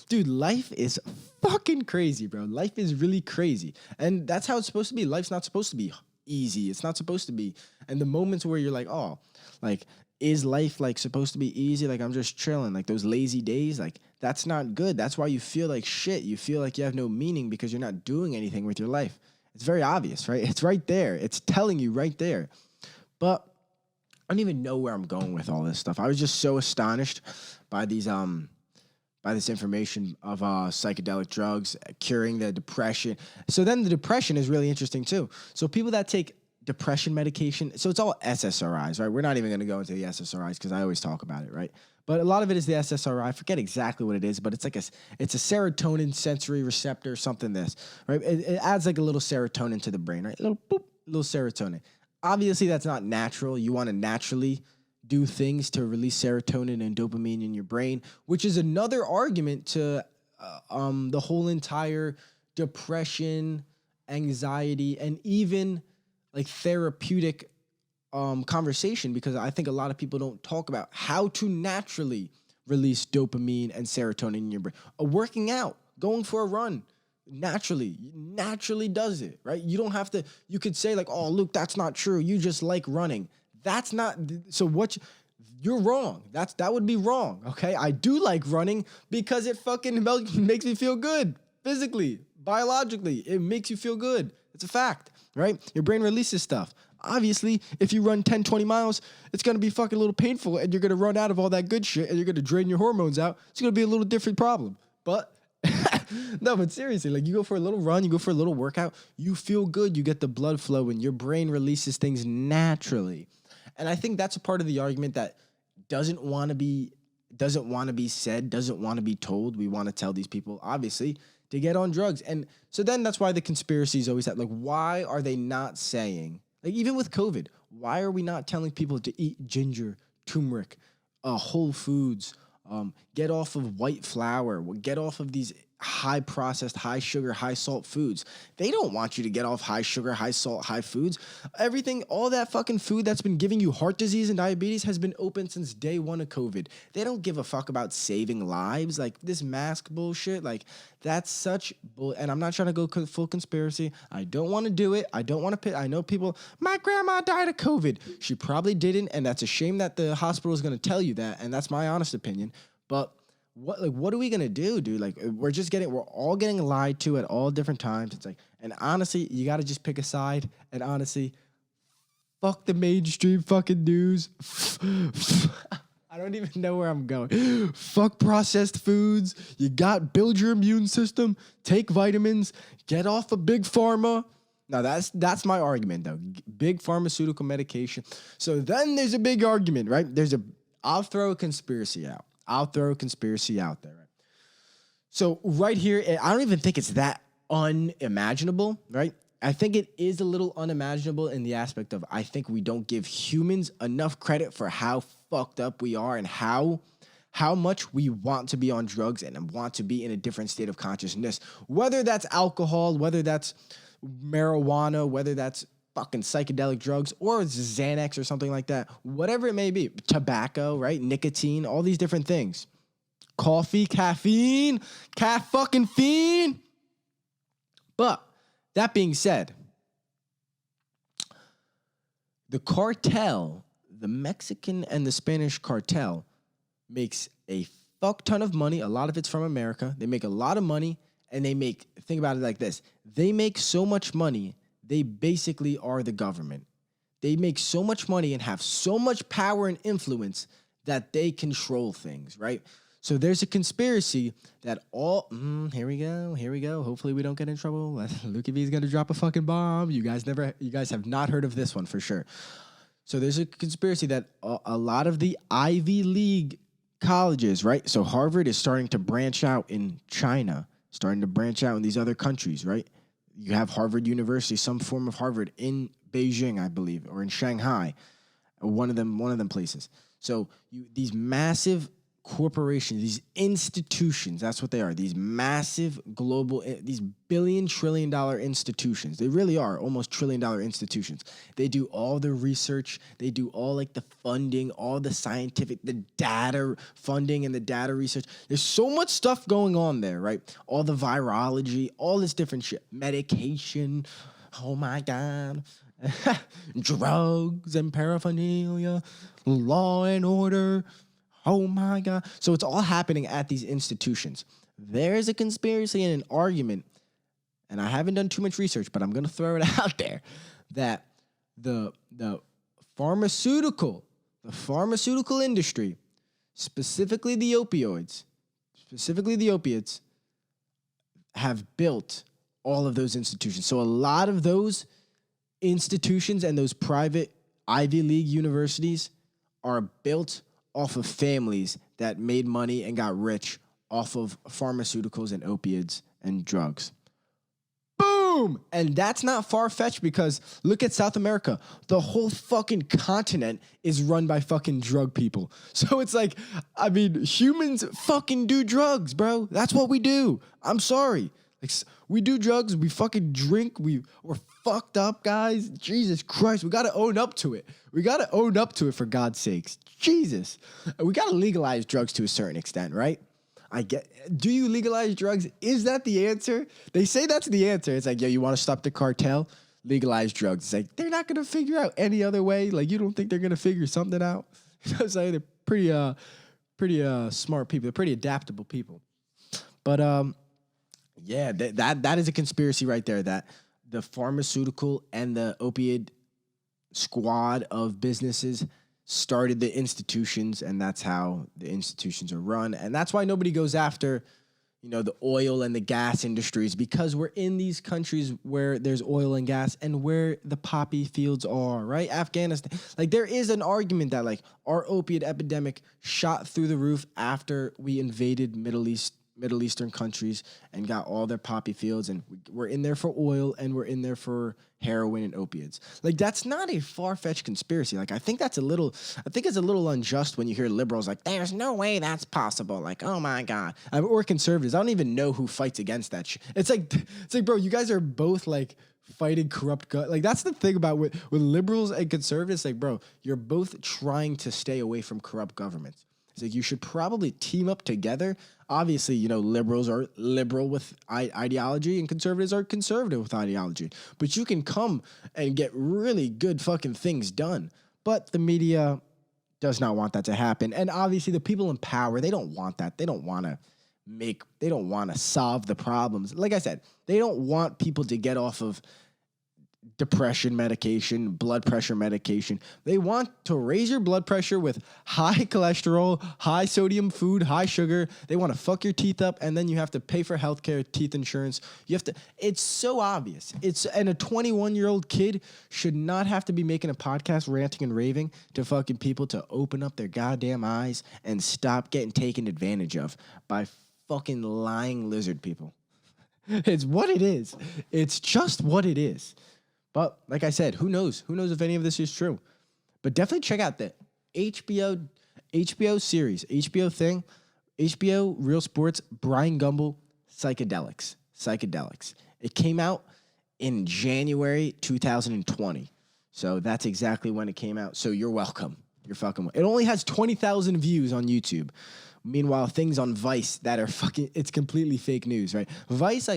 dude. Life is fucking crazy, bro. Life is really crazy, and that's how it's supposed to be. Life's not supposed to be easy. It's not supposed to be. And the moments where you're like, oh, like, is life like supposed to be easy? Like, I'm just chilling. Like, those lazy days, like, that's not good. That's why you feel like shit. You feel like you have no meaning because you're not doing anything with your life. It's very obvious, right? It's right there. It's telling you right there. But I don't even know where I'm going with all this stuff. I was just so astonished by these by this information of psychedelic drugs curing the depression. So then the depression is really interesting too. So people that take depression medication, so it's all SSRIs, right? We're not even going to go into the SSRIs because I always talk about it, right? But a lot of it is the SSRI. I forget exactly what it is, but it's like it's a serotonin sensory receptor, something right? It adds like a little serotonin to the brain, right? A little boop, little serotonin. Obviously, that's not natural. You want to naturally do things to release serotonin and dopamine in your brain, which is another argument to the whole entire depression, anxiety, and even like therapeutic conversation, because I think a lot of people don't talk about how to naturally release dopamine and serotonin in your brain. Working out, going for a run, naturally does it, right? You don't have to, you could say like, oh, Luke, that's not true. You just like running. That's not, so you're wrong. That would be wrong, okay? I do like running because it fucking makes me feel good physically, biologically. It makes you feel good. It's a fact, right? Your brain releases stuff. Obviously, if you run 10, 20 miles, it's going to be fucking a little painful and you're going to run out of all that good shit and you're going to drain your hormones out. It's going to be a little different problem. But no, but seriously, like, you go for a little run, you go for a little workout, you feel good, you get the blood flow and your brain releases things naturally. And I think that's a part of the argument that doesn't want to be said, doesn't want to be told. We want to tell these people, obviously, to get on drugs. And so then that's why the conspiracies always have, like, why are they not saying, like, even with COVID, why are we not telling people to eat ginger, turmeric, whole foods, get off of white flour, get off of these high processed, high sugar, high salt foods. They don't want you to get off high sugar, high salt, high foods. Everything, all that fucking food that's been giving you heart disease and diabetes has been open since day one of COVID. They don't give a fuck about saving lives. Like this mask bullshit, like that's such bull. And I'm not trying to go full conspiracy. I don't want to do it. I don't want to I know people, my grandma died of COVID. She probably didn't. And that's a shame that the hospital is going to tell you that. And that's my honest opinion. But what are we gonna do, dude? Like we're all getting lied to at all different times. It's like, and honestly, you gotta just pick a side. And honestly, fuck the mainstream fucking news. I don't even know where I'm going. Fuck processed foods. You got build your immune system. Take vitamins. Get off of big pharma. Now that's my argument though. Big pharmaceutical medication. So then there's a big argument, right? I'll throw a conspiracy out. I'll throw a conspiracy out there. Right? So right here, I don't even think it's that unimaginable, right? I think it is a little unimaginable in the aspect of I think we don't give humans enough credit for how fucked up we are and how much we want to be on drugs and want to be in a different state of consciousness. Whether that's alcohol, whether that's marijuana, whether that's fucking psychedelic drugs or Xanax or something like that, whatever it may be, tobacco, right? Nicotine, all these different things. Coffee, caffeine, fucking fiend. But that being said, the cartel, the Mexican and the Spanish cartel makes a fuck ton of money. A lot of it's from America. They make a lot of money and think about it like this. They make so much money. They basically are the government. They make so much money and have so much power and influence that they control things, right? So there's a conspiracy that here we go. Hopefully we don't get in trouble. Luke V is going to drop a fucking bomb. You guys have not heard of this one for sure. So there's a conspiracy that a lot of the Ivy League colleges, right? So Harvard is starting to branch out in China, starting to branch out in these other countries, right? You have Harvard University, some form of Harvard in Beijing, I believe, or in Shanghai, one of them places. So these massive corporations, these institutions, that's what they are. These massive global, these billion-trillion-dollar institutions. They really are almost trillion-dollar institutions. They do all the research. They do all like the funding, all the scientific, the data funding and the data research. There's so much stuff going on there, right? All the virology, all this different shit. Medication. Oh my God. Drugs and paraphernalia. Law and order. Oh my God. So it's all happening at these institutions. There's a conspiracy and an argument, and I haven't done too much research, but I'm going to throw it out there, that the pharmaceutical industry, specifically the opiates, have built all of those institutions. So a lot of those institutions and those private Ivy League universities are built off of families that made money and got rich off of pharmaceuticals and opiates and drugs. Boom! And that's not far-fetched because look at South America. The whole fucking continent is run by fucking drug people. So it's like, I mean, humans fucking do drugs, bro. That's what we do. I'm sorry. Like, we do drugs, we fucking drink, we're fucked up, guys. Jesus Christ, we gotta own up to it. We gotta own up to it for God's sakes. Jesus. We gotta legalize drugs to a certain extent, right? Do you legalize drugs? Is that the answer? They say that's the answer. It's like, yo, you wanna stop the cartel? Legalize drugs. It's like, they're not gonna figure out any other way. Like, you don't think they're gonna figure something out? You know what I'm saying? They're pretty smart people. They're pretty adaptable people. But, yeah, that is a conspiracy right there, that the pharmaceutical and the opioid squad of businesses started the institutions, and that's how the institutions are run. And that's why nobody goes after, the oil and the gas industries, because we're in these countries where there's oil and gas and where the poppy fields are, right? Afghanistan. Like, there is an argument that, like, our opiate epidemic shot through the roof after we invaded Middle East Middle Eastern countries and got all their poppy fields, and we're in there for oil, and we're in there for heroin and opiates. Like, that's not a far-fetched conspiracy. Like, I think it's a little unjust when you hear liberals like, there's no way that's possible. Like, oh my God. Or conservatives. I don't even know who fights against that shit. It's like, bro, you guys are both like fighting corrupt like, that's the thing about with liberals and conservatives. Like, bro, you're both trying to stay away from corrupt governments. It's like, you should probably team up together. Obviously, you know, liberals are liberal with ideology and conservatives are conservative with ideology. But you can come and get really good fucking things done. But the media does not want that to happen. And obviously the people in power, they don't want that. They don't want to solve the problems. Like I said, they don't want people to get off of depression medication, blood pressure medication. They want to raise your blood pressure with high cholesterol, high sodium food, high sugar. They want to fuck your teeth up, and then you have to pay for healthcare, teeth insurance. It's so obvious. And a 21-year-old kid should not have to be making a podcast ranting and raving to fucking people to open up their goddamn eyes and stop getting taken advantage of by fucking lying lizard people. It's what it is. It's just what it is. But like I said, who knows? Who knows if any of this is true? But definitely check out the HBO series, HBO Real Sports, Brian Gumbel, Psychedelics. It came out in January 2020. So that's exactly when it came out. So you're welcome. You're fucking welcome. It only has 20,000 views on YouTube. Meanwhile, things on Vice that are it's completely fake news, right? Vice,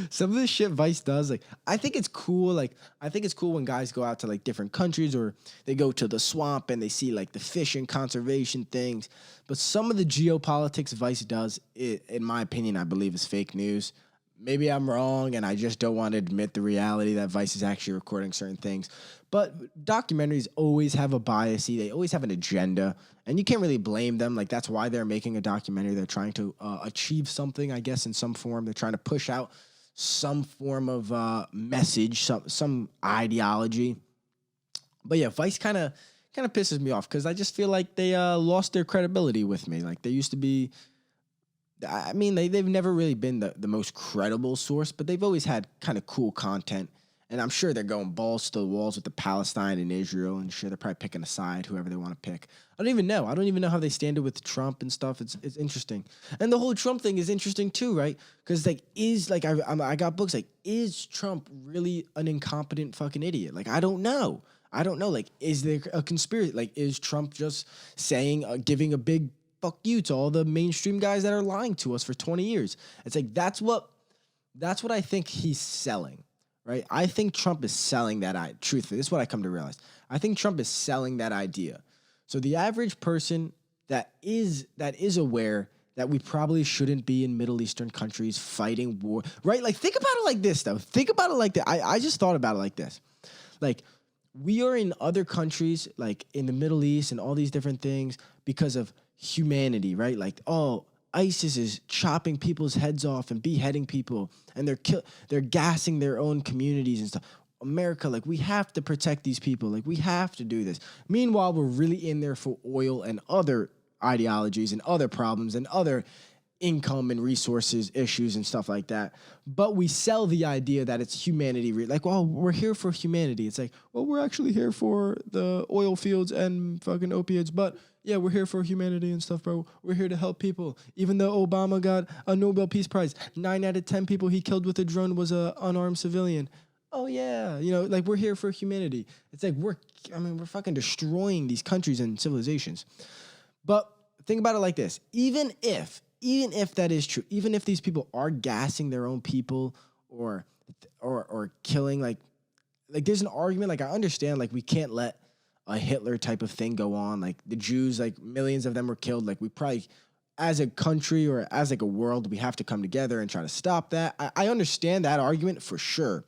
some of the shit Vice does, like, I think it's cool. Like, I think it's cool when guys go out to like different countries or they go to the swamp and they see like the fishing conservation things. But some of the geopolitics Vice does, in my opinion, I believe is fake news. Maybe I'm wrong and I just don't want to admit the reality that Vice is actually recording certain things. But documentaries always have a bias. They always have an agenda. And you can't really blame them. Like, that's why they're making a documentary. They're trying to achieve something, I guess, in some form. They're trying to push out some form of message, some ideology. But yeah, Vice kind of pisses me off because I just feel like they lost their credibility with me. Like, they used to be, I mean, they've never really been the most credible source, but they've always had kind of cool content. And I'm sure they're going balls to the walls with the Palestine and Israel, and sure they're probably picking a side, whoever they want to pick. I don't even know how they stand it with Trump and stuff. It's interesting, and the whole Trump thing is interesting too, right? Because I got books like, is Trump really an incompetent fucking idiot? Like, I don't know. Like, is there a conspiracy? Like, is Trump just saying, giving a big fuck you to all the mainstream guys that are lying to us for 20 years? It's like that's what I think he's selling. Right? I think Trump is selling that. Truthfully, this is what I come to realize. I think Trump is selling that idea. So the average person that is aware that we probably shouldn't be in Middle Eastern countries fighting war, right? Like, think about it like this, though. Think about it like that. I just thought about it like this. Like, we are in other countries, like in the Middle East and all these different things because of humanity, right? Like, oh, ISIS is chopping people's heads off and beheading people, and they're gassing their own communities and stuff. America, like, we have to protect these people. Like, we have to do this. Meanwhile, we're really in there for oil and other ideologies and other problems and other income and resources issues and stuff like that. But we sell the idea that it's humanity. Like, well, we're here for humanity. It's like, well, we're actually here for the oil fields and fucking opiates, but yeah, we're here for humanity and stuff, bro. We're here to help people. Even though Obama got a Nobel Peace Prize, 9 out of 10 people he killed with a drone was an unarmed civilian. Oh yeah, like, we're here for humanity. It's like we're fucking destroying these countries and civilizations. But think about it like this: even if that is true, even if these people are gassing their own people or killing, like there's an argument. Like, I understand, like, we can't let a Hitler type of thing go on. Like, the Jews, like, millions of them were killed. Like, we probably, as a country or as like a world, we have to come together and try to stop that. I understand that argument for sure.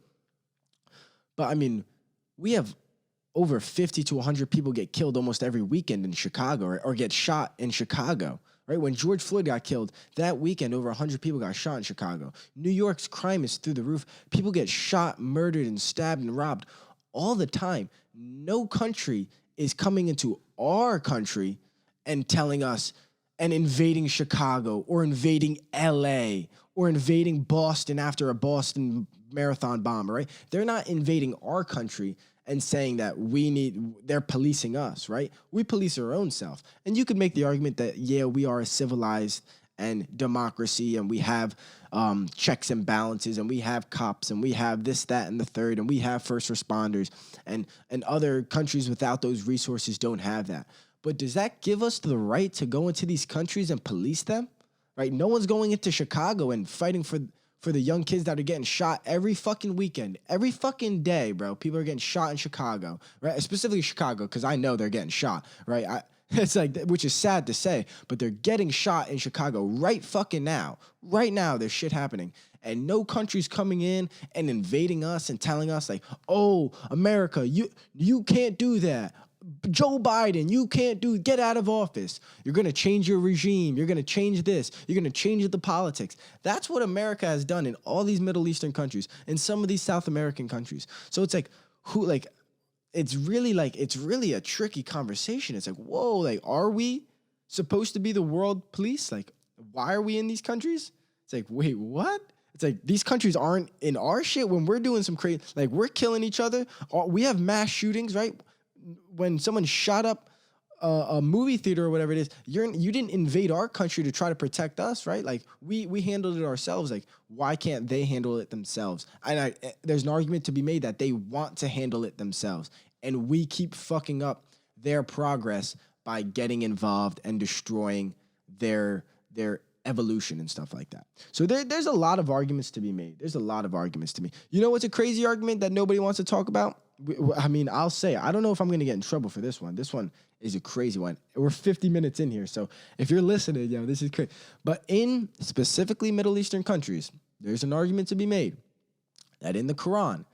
But I mean, we have over 50 to 100 people get killed almost every weekend in Chicago or get shot in Chicago, right? When George Floyd got killed, that weekend, over 100 people got shot in Chicago. New York's crime is through the roof. People get shot, murdered, and stabbed and robbed all the time. No country is coming into our country and telling us and invading Chicago or invading LA or invading Boston after a Boston marathon bomb, right? They're not invading our country and saying that they're policing us, right? We police our own self. And you could make the argument that, yeah, we are a civilized and democracy, and we have checks and balances, and we have cops, and we have this, that, and the third, and we have first responders, and other countries without those resources don't have that. But does that give us the right to go into these countries and police them? Right? No one's going into Chicago and fighting for the young kids that are getting shot every fucking weekend, every fucking day, bro. People are getting shot in Chicago, right? Specifically Chicago, because I know they're getting shot, right? It's like, which is sad to say, but they're getting shot in Chicago right fucking now. Right now, there's shit happening. And no country's coming in and invading us and telling us like, oh, America, you can't do that. Joe Biden, get out of office. You're going to change your regime. You're going to change this. You're going to change the politics. That's what America has done in all these Middle Eastern countries and some of these South American countries. So it's like, it's really a tricky conversation. It's like, whoa, like, are we supposed to be the world police? Like, why are we in these countries? It's like, wait, what? It's like, these countries aren't in our shit when we're doing some crazy, like, we're killing each other. We have mass shootings, right? When someone shot up a movie theater or whatever it is, you didn't invade our country to try to protect us, right? Like, we handled it ourselves. Like, why can't they handle it themselves? And there's an argument to be made that they want to handle it themselves, and we keep fucking up their progress by getting involved and destroying their evolution and stuff like that. So there's a lot of arguments to be made. There's a lot of arguments to me. You know what's a crazy argument that nobody wants to talk about? I mean, I'll say, I don't know if I'm going to get in trouble for this one. This one is a crazy one. We're 50 minutes in here, so if you're listening, yo, this is crazy. But in specifically Middle Eastern countries, there's an argument to be made that in the Quran,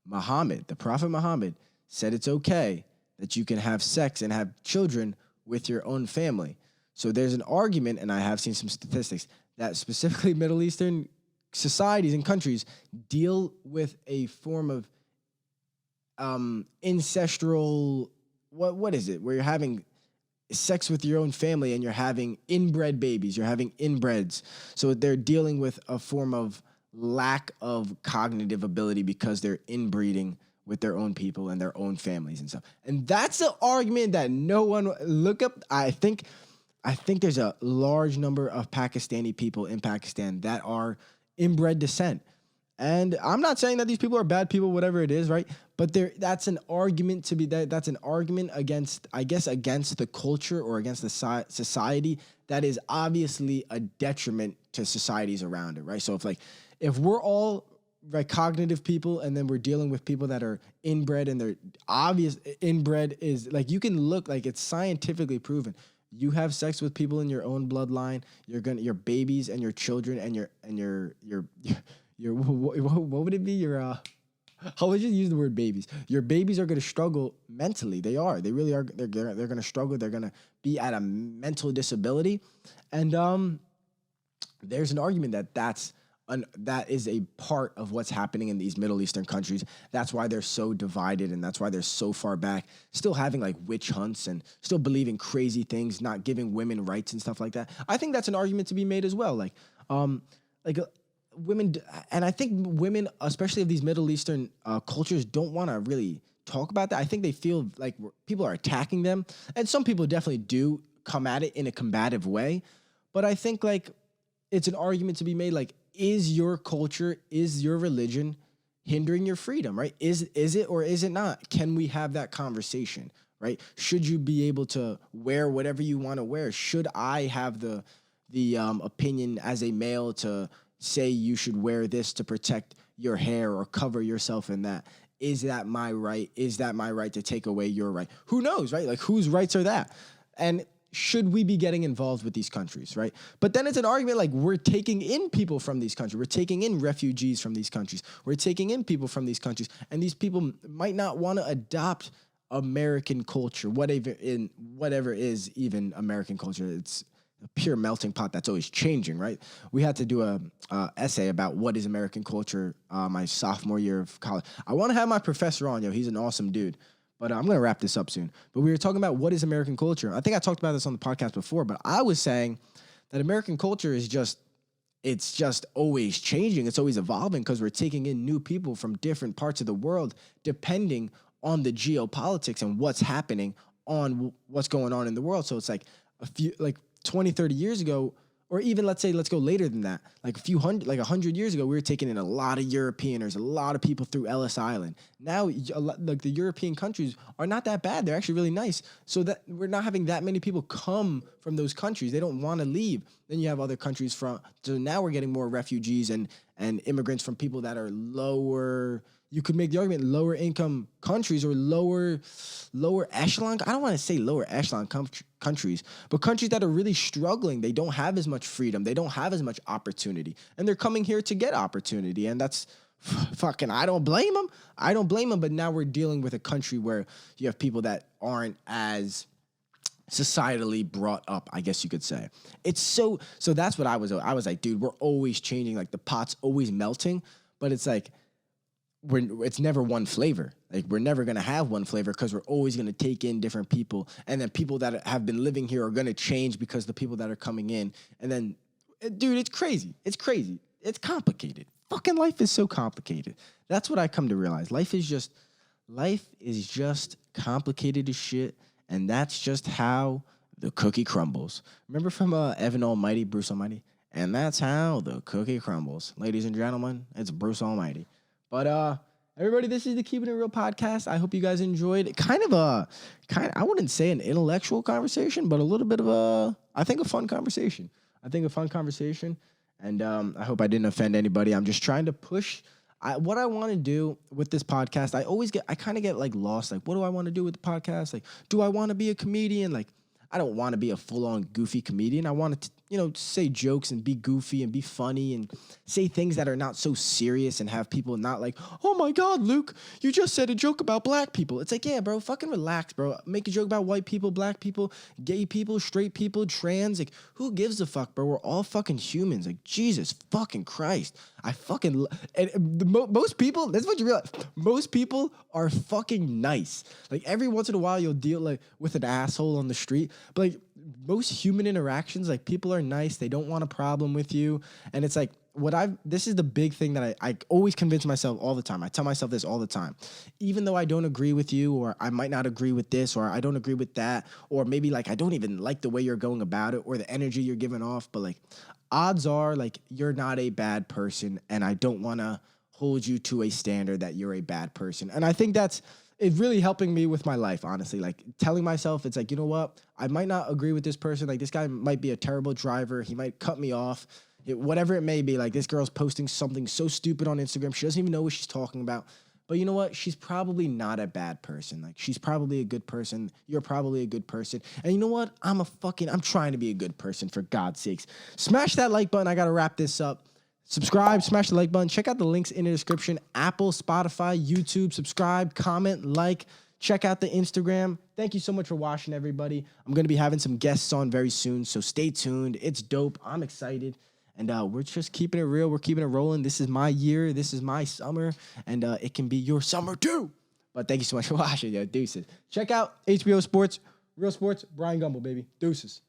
the Prophet Muhammad, said it's okay that you can have sex and have children with your own family. So there's an argument, and I have seen some statistics, that specifically Middle Eastern societies and countries deal with a form of ancestral, what is it? Where you're having sex with your own family and you're having inbred babies, you're having inbreds. So they're dealing with a form of lack of cognitive ability because they're inbreeding with their own people and their own families and stuff. And that's an argument that no one look up. I think there's a large number of Pakistani people in Pakistan that are inbred descent. And I'm not saying that these people are bad people, whatever it is, right? But that's an argument to be that's an argument against the culture or against the society that is obviously a detriment to societies around it, right? So if we're all cognitive people and then we're dealing with people that are inbred, and they're obvious inbred is like, you can look, like, it's scientifically proven. You have sex with people in your own bloodline, your babies and your children and your what would it be? I would just use the word babies. Your babies are going to struggle mentally. They really are. They're going to struggle. They're going to be at a mental disability. And there's an argument that is a part of what's happening in these Middle Eastern countries. That's why they're so divided, and that's why they're so far back, still having like witch hunts and still believing crazy things, not giving women rights and stuff like that. I think that's an argument to be made as well. Women, and I think women, especially of these Middle Eastern cultures, don't want to really talk about that. I think they feel like people are attacking them, and some people definitely do come at it in a combative way. But I think like it's an argument to be made, like, is your culture, is your religion hindering your freedom, right? Is it or is it not? Can we have that conversation, right? Should you be able to wear whatever you want to wear? Should I have the opinion as a male to say you should wear this to protect your hair or cover yourself in that? Is that my right? Is that my right to take away your right? Who knows, right? Like, whose rights are that? And should we be getting involved with these countries, right? But then it's an argument like, we're taking in people from these countries. We're taking in refugees from these countries. We're taking in people from these countries. And these people might not want to adopt American culture, whatever is even American culture. It's a pure melting pot that's always changing, right? We had to do a essay about what is American culture my sophomore year of college. I want to have my professor on, he's an awesome dude. But I'm going to wrap this up soon. But we were talking about what is American culture. I think I talked about this on the podcast before, but I was saying that American culture is it's just always changing. It's always evolving because we're taking in new people from different parts of the world, depending on the geopolitics and what's happening on what's going on in the world. So it's like 20, 30 years ago, or even let's go later than that, like 100 years ago, we were taking in a lot of Europeaners, a lot of people through Ellis Island. Now, like the European countries are not that bad. They're actually really nice. So that we're not having that many people come from those countries. They don't want to leave. Then you have other countries so now we're getting more refugees and immigrants from people that are lower. You could make the argument lower income countries or lower echelon. I don't want to say lower echelon countries, but countries that are really struggling. They don't have as much freedom. They don't have as much opportunity, and they're coming here to get opportunity. And that's fucking. I don't blame them. But now we're dealing with a country where you have people that aren't as societally brought up, I guess you could say. It's so that's what I was like, dude, we're always changing. Like the pot's always melting, but it's like, it's never one flavor. Like we're never going to have one flavor because we're always going to take in different people. And then people that have been living here are going to change because the people that are coming in. And then, dude, it's crazy. It's crazy. It's complicated. Fucking life is so complicated. That's what I come to realize. Life is just complicated as shit. And that's just how the cookie crumbles. Remember from Evan Almighty, Bruce Almighty? And that's how the cookie crumbles. Ladies and gentlemen, it's Bruce Almighty. But everybody, this is the Keepin' It Real podcast. I hope you guys enjoyed it. I wouldn't say an intellectual conversation, but a little bit of a fun conversation. And I hope I didn't offend anybody. I'm just trying to push what I want to do with this podcast. I kind of get like lost. Like, what do I want to do with the podcast? Like, do I want to be a comedian? Like, I don't want to be a full-on goofy comedian. I want to, say jokes and be goofy and be funny and say things that are not so serious and have people not like, oh my God, Luke, you just said a joke about black people. It's like, yeah, bro, fucking relax, bro. Make a joke about white people, black people, gay people, straight people, trans. Like, who gives a fuck, bro? We're all fucking humans. Like, Jesus fucking Christ. Most people, that's what you realize. Most people are fucking nice. Like, every once in a while, you'll deal like with an asshole on the street, but like, most human interactions, like people are nice. They don't want a problem with you. And it's like this is the big thing that I always convince myself all the time. I tell myself this all the time. Even though I don't agree with you, or I might not agree with this, or I don't agree with that, or maybe like I don't even like the way you're going about it or the energy you're giving off. But like odds are like you're not a bad person. And I don't want to hold you to a standard that you're a bad person. And I think it's really helping me with my life, honestly. Like telling myself, it's like, you know what? I might not agree with this person. Like this guy might be a terrible driver. He might cut me off. Whatever it may be. Like this girl's posting something so stupid on Instagram. She doesn't even know what she's talking about. But you know what? She's probably not a bad person. Like she's probably a good person. You're probably a good person. And you know what? I'm trying to be a good person, for God's sakes. Smash that like button. I got to wrap this up. Subscribe, smash the like button. Check out the links in the description. Apple, Spotify, YouTube. Subscribe, comment, like. Check out the Instagram. Thank you so much for watching, everybody. I'm going to be having some guests on very soon, so stay tuned. It's dope. I'm excited. And we're just keeping it real. We're keeping it rolling. This is my year. This is my summer. And it can be your summer, too. But thank you so much for watching. Yo, deuces. Check out HBO Sports, Real Sports, Brian Gumble, baby. Deuces.